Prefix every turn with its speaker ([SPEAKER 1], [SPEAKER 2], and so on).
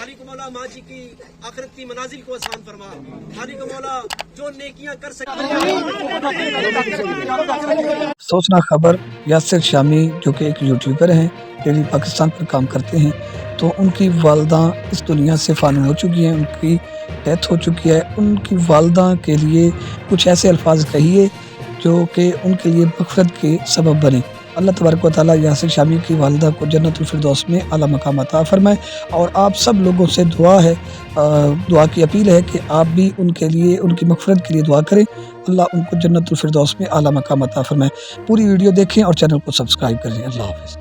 [SPEAKER 1] खालिक मौला माँ जी की आखिरत की मनाजिल को आसान फरमा। खालिक मौला जो नेकियां कर सके।
[SPEAKER 2] सोचना खबर यासिर शामी जो कि एक यूट्यूबर हैं, डेली पाकिस्तान पर काम करते हैं, तो उनकी वालदा इस दुनिया से फ़ानी हो चुकी हैं, उनकी डेथ हो चुकी है। उनकी वालदा के लिए कुछ ऐसे अल्फाज कहिए जो कि उनके लिए मग़फ़िरत के सबब बने। अल्लाह तबारक व तआला यासिर शामी की वालदा को जन्नतुल फिरदौस में आला मकाम अता फ़रमाए। और आप सब लोगों से दुआ की अपील है कि आप भी उनके लिए, उनकी मग़फ़िरत के लिए दुआ करें। अल्लाह उनको जन्नतुल फिरदौस में आला मकाम अता फ़रमाए। पूरी वीडियो देखें और चैनल को सब्सक्राइब करें। अल्लाह हाफ़िज़।